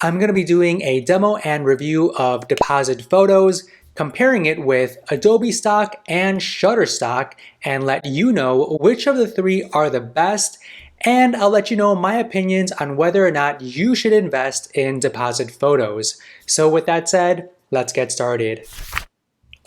I'm going to be doing a demo and review of Depositphotos, comparing it with Adobe Stock and Shutterstock, and let you know which of the three are the best, and I'll let you know my opinions on whether or not you should invest in Depositphotos. So with that said, let's get started.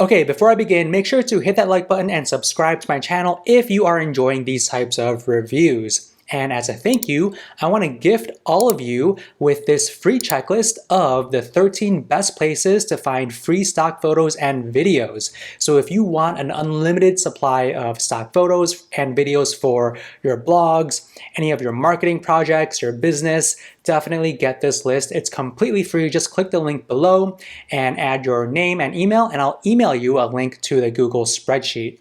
Okay, before I begin, make sure to hit that like button and subscribe to my channel if you are enjoying these types of reviews. And as a thank you, I want to gift all of you with this free checklist of the 13 best places to find free stock photos and videos. So if you want an unlimited supply of stock photos and videos for your blogs, any of your marketing projects, your business, definitely get this list. It's completely free. Just click the link below and add your name and email, and I'll email you a link to the Google spreadsheet.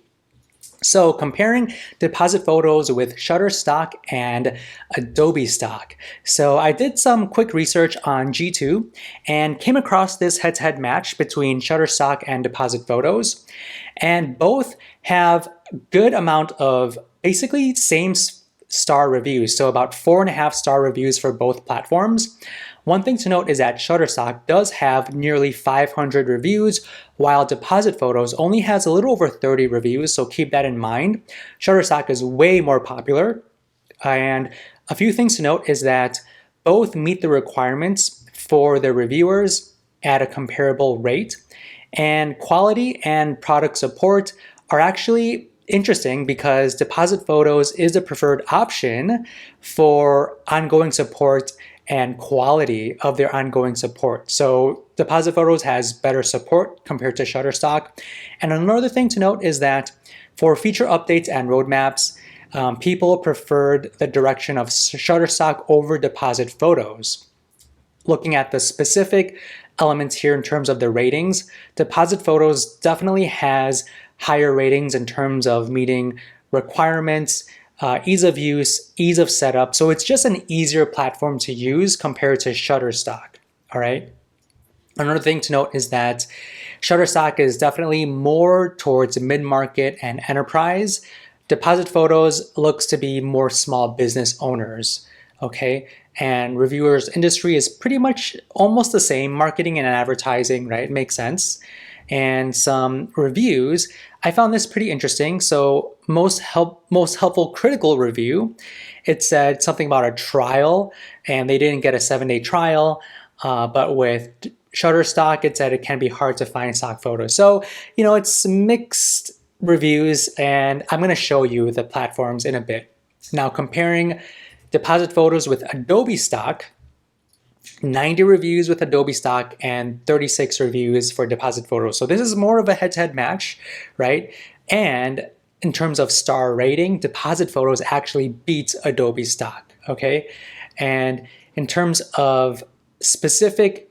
So comparing Depositphotos with Shutterstock and Adobe Stock. So I did some quick research on G2 and came across this head-to-head match between Shutterstock and Depositphotos, and both have a good amount of basically same star reviews, so about 4.5 star reviews for both platforms. One thing to note is that Shutterstock does have nearly 500 reviews, while Depositphotos only has a little over 30 reviews, so keep that in mind. Shutterstock is way more popular, and a few things to note is that both meet the requirements for the reviewers at a comparable rate, and quality and product support are actually interesting because Depositphotos is the preferred option for ongoing support and quality of their ongoing support. So Depositphotos has better support compared to Shutterstock. And another thing to note is that for feature updates and roadmaps, people preferred the direction of Shutterstock over Depositphotos. Looking at the specific elements here in terms of the ratings, Depositphotos definitely has higher ratings in terms of meeting requirements, ease of use, ease of setup. So it's just an easier platform to use compared to Shutterstock, all right? Another thing to note is that Shutterstock is definitely more towards mid-market and enterprise. Depositphotos looks to be more small business owners, okay? And reviewers industry is pretty much almost the same, marketing and advertising, right? Makes sense. And some reviews, I found this pretty interesting. So most helpful critical review, it said something about a trial, and they didn't get a 7-day trial. But with Shutterstock, it said it can be hard to find stock photos. So, you know, it's mixed reviews, and I'm going to show you the platforms in a bit. Now, comparing Depositphotos with Adobe Stock, 90 reviews with Adobe Stock and 36 reviews for Depositphotos. So this is more of a head-to-head match, right? And in terms of star rating, Depositphotos actually beats Adobe Stock, okay? And in terms of specific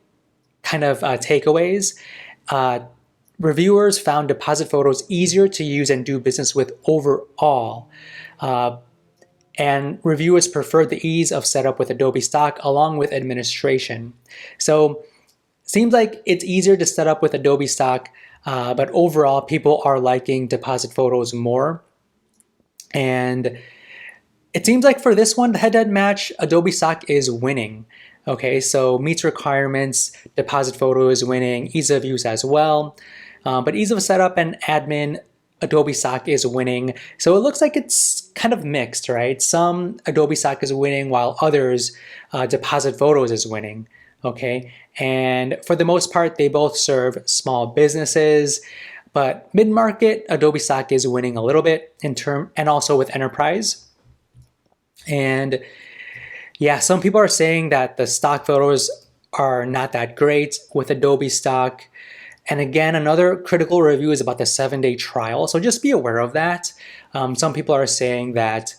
kind of takeaways, reviewers found Depositphotos easier to use and do business with overall. And reviewers preferred the ease of setup with Adobe Stock along with administration. So seems like it's easier to set up with Adobe Stock, but overall people are liking Depositphotos more. And it seems like for this one, the head-to-head match, Adobe Stock is winning. Okay, so meets requirements, Depositphotos is winning, ease of use as well. But ease of setup and admin, Adobe Stock is winning. So it looks like it's kind of mixed, right? Some Adobe Stock is winning while others, Depositphotos is winning, okay? And for the most part, they both serve small businesses, but mid-market, Adobe Stock is winning a little bit and also with enterprise. And yeah, some people are saying that the stock photos are not that great with Adobe Stock. And again, another critical review is about the 7-day trial. So just be aware of that. Some people are saying that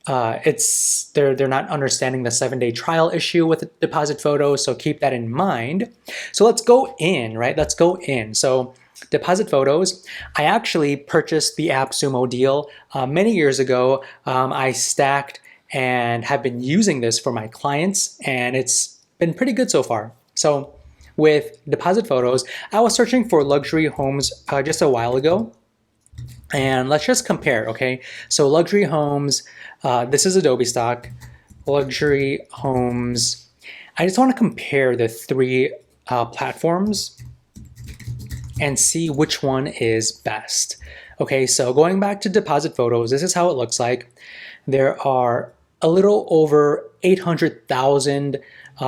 they're not understanding the 7-day trial issue with Depositphotos. So keep that in mind. So let's go in, right? Let's go in. So Depositphotos, I actually purchased the Appsumo deal many years ago. I stacked and have been using this for my clients, and it's been pretty good so far. So with Depositphotos, I was searching for luxury homes just a while ago, and let's just compare, okay? So luxury homes, this is Adobe Stock, luxury homes. I just want to compare the three platforms and see which one is best. Okay, so going back to Depositphotos, this is how it looks like. There are a little over 800,000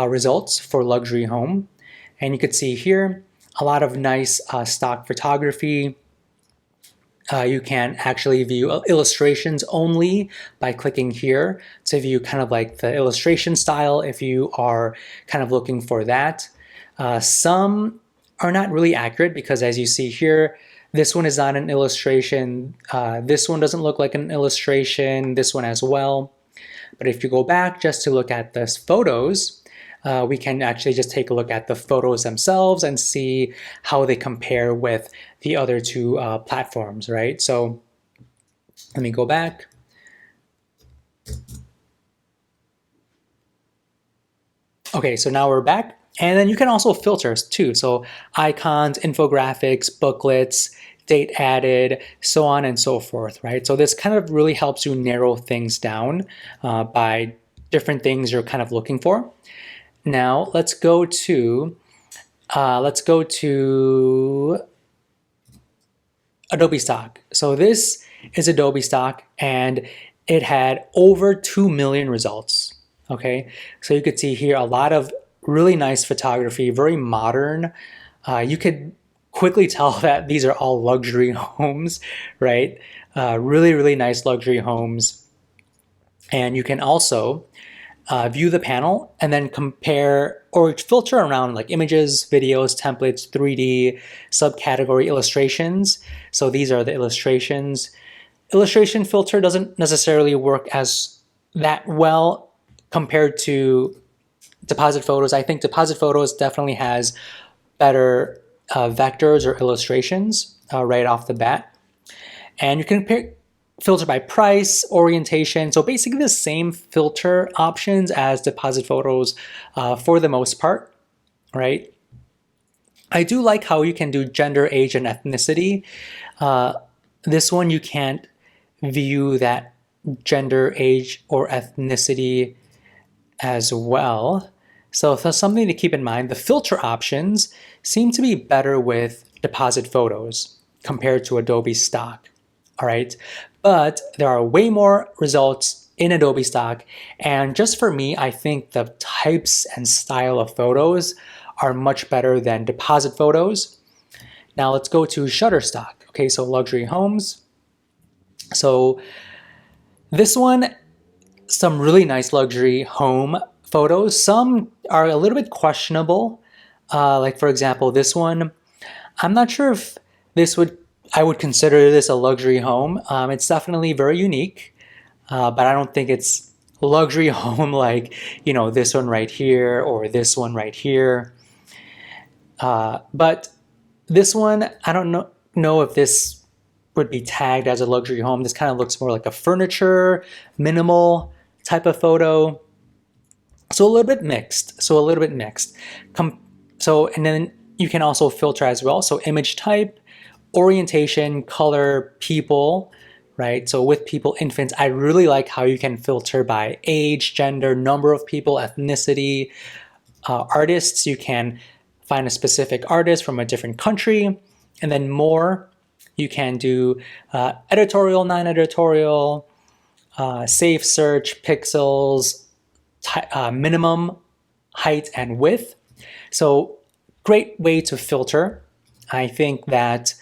results for luxury home. And you can see here a lot of nice stock photography. You can actually view illustrations only by clicking here to view kind of like the illustration style if you are kind of looking for that. Some are not really accurate because as you see here, this one is not an illustration. This one doesn't look like an illustration, this one as well. But if you go back just to look at the photos, we can actually just take a look at the photos themselves and see how they compare with the other two platforms, right? So let me go back. Okay, so now we're back. And then you can also filter too. So icons, infographics, booklets, date added, so on and so forth, right? So this kind of really helps you narrow things down by different things you're kind of looking for. Now let's go to Adobe Stock. So this is Adobe Stock and it had over 2 million results. Okay, so you could see here a lot of really nice photography, very modern. You could quickly tell that these are all luxury homes, right? Really, really nice luxury homes. And you can also view the panel and then compare or filter around like images, videos, templates, 3D, subcategory illustrations. So these are the illustrations. Illustration filter doesn't necessarily work as that well compared to Depositphotos. I think Depositphotos definitely has better vectors or illustrations right off the bat. And you can filter by price, orientation. So basically the same filter options as Depositphotos for the most part, right? I do like how you can do gender, age, and ethnicity. This one you can't view that gender, age, or ethnicity as well. So that's something to keep in mind. The filter options seem to be better with Depositphotos compared to Adobe Stock, all right? But there are way more results in Adobe Stock. And just for me, I think the types and style of photos are much better than Depositphotos. Now let's go to Shutterstock. Okay, so luxury homes. So this one, some really nice luxury home photos. Some are a little bit questionable. Like for example, this one, I'm not sure if I would consider this a luxury home. It's definitely very unique, but I don't think it's luxury home like, you know, this one right here or this one right here. But this one, I don't know if this would be tagged as a luxury home. This kind of looks more like a furniture, minimal type of photo. So a little bit mixed. And then you can also filter as well. So image type, orientation, color, people, right? So with people, infants, I really like how you can filter by age, gender, number of people, ethnicity. Artists, you can find a specific artist from a different country. And then more, you can do editorial, non-editorial, safe search, pixels, minimum height and width. So great way to filter. I think that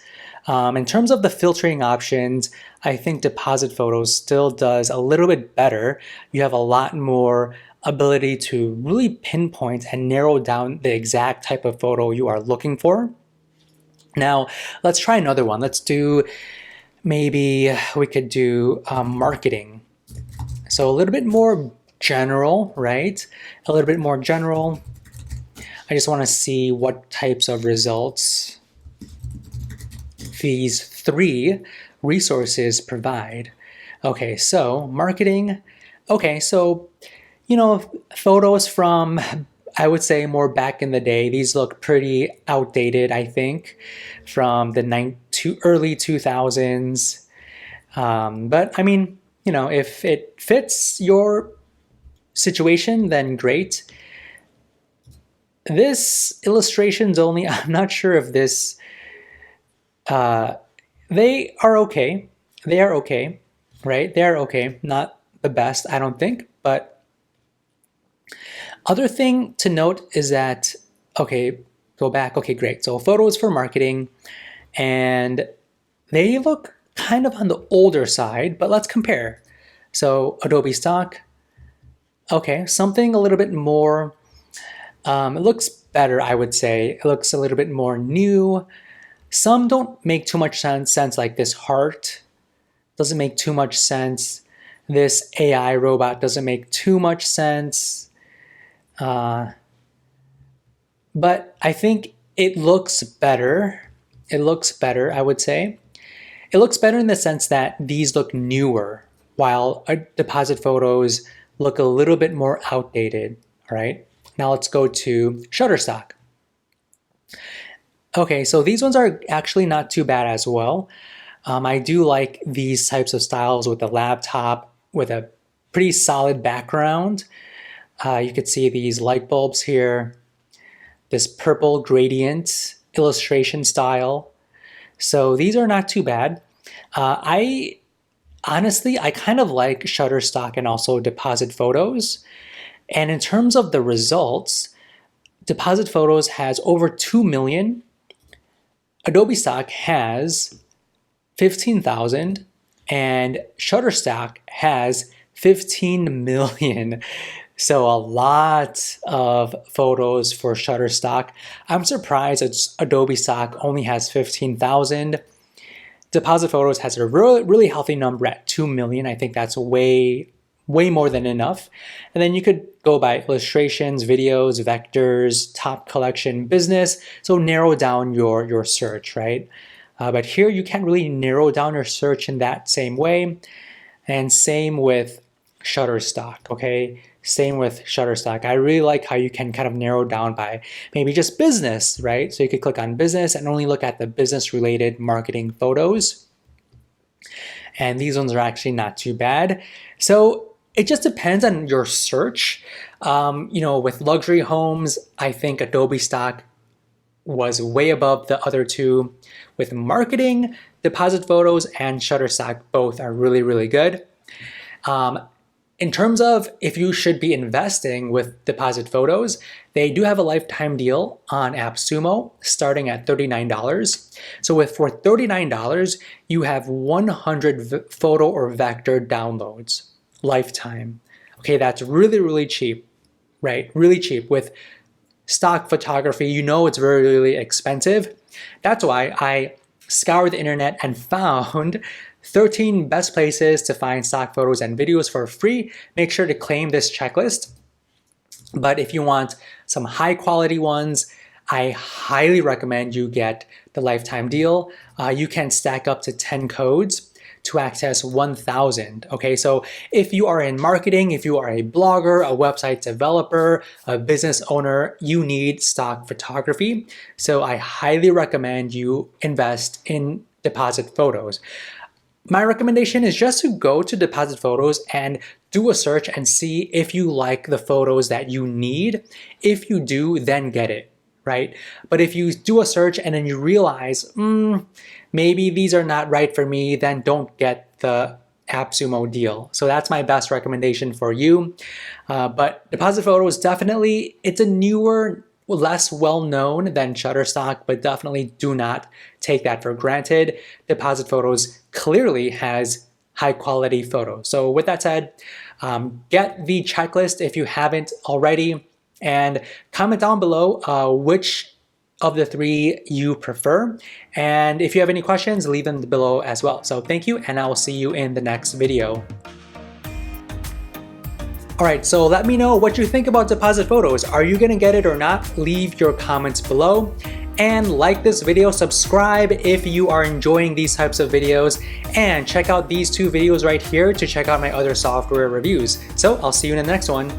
in terms of the filtering options, I think Depositphotos still does a little bit better. You have a lot more ability to really pinpoint and narrow down the exact type of photo you are looking for. Now, let's try another one. Let's do, maybe we could do marketing. So a little bit more general, right? A little bit more general. I just want to see what types of results these three resources provide. Okay, so marketing. Okay, so, you know, photos from, I would say more back in the day. These look pretty outdated, I think, from the early 2000s. But I mean, you know, if it fits your situation, then great. this illustrations only, I'm not sure if this, they are okay. They are okay, right? They are okay. Not the best, I don't think, but other thing to note is that, okay, go back. Okay, great. So photos for marketing, and they look kind of on the older side, but let's compare. So Adobe Stock, okay, something a little bit more, it looks better, I would say. It looks a little bit more new. Some don't make too much sense, like this heart doesn't make too much sense. This AI robot doesn't make too much sense. But I think it looks better. It looks better, I would say. It looks better in the sense that these look newer, while Depositphotos look a little bit more outdated, all right? Now let's go to Shutterstock. Okay, so these ones are actually not too bad as well. I do like these types of styles with a laptop with a pretty solid background. You could see these light bulbs here, this purple gradient illustration style. So these are not too bad. I kind of like Shutterstock and also Depositphotos. And in terms of the results, Depositphotos has over 2 million. Adobe Stock has 15,000 and Shutterstock has 15 million. So a lot of photos for Shutterstock. I'm surprised that Adobe Stock only has 15,000. Depositphotos has a really healthy number at 2 million. I think that's way more than enough. And then you could go by illustrations, videos, vectors, top collection, business. So narrow down your search, right? But here you can't really narrow down your search in that same way. And same with Shutterstock, okay? Same with Shutterstock. I really like how you can kind of narrow down by maybe just business, right? So you could click on business and only look at the business related marketing photos. And these ones are actually not too bad. So it just depends on your search. With luxury homes, I think Adobe Stock was way above the other two. With marketing, Depositphotos and Shutterstock both are really good. In terms of if you should be investing with Depositphotos, they do have a lifetime deal on Appsumo starting at $39. So for $39, you have 100 photo or vector downloads, lifetime. Okay, that's really cheap, right? Really cheap. With stock photography, it's really expensive. That's why I scoured the internet and found 13 best places to find stock photos and videos for free. Make sure to claim this checklist. But if you want some high quality ones, I highly recommend you get the lifetime deal. You can stack up to 10 codes to access 1,000. Okay, so if you are in marketing, if you are a blogger, a website developer, a business owner, you need stock photography. So I highly recommend you invest in Depositphotos. My recommendation is just to go to Depositphotos and do a search and see if you like the photos that you need. If you do, then get it, right? But if you do a search and then you realize, maybe these are not right for me, then don't get the Appsumo deal. So that's my best recommendation for you. But Depositphotos, definitely, it's a newer, less well-known than Shutterstock, but definitely do not take that for granted. Depositphotos clearly has high-quality photos. So with that said, get the checklist if you haven't already, and comment down below which of the three you prefer. And if you have any questions, leave them below as well. So thank you, and I will see you in the next video. All right, so let me know what you think about Depositphotos. Are you gonna get it or not? Leave your comments below. And like this video, subscribe if you are enjoying these types of videos, and check out these two videos right here to check out my other software reviews. So I'll see you in the next one.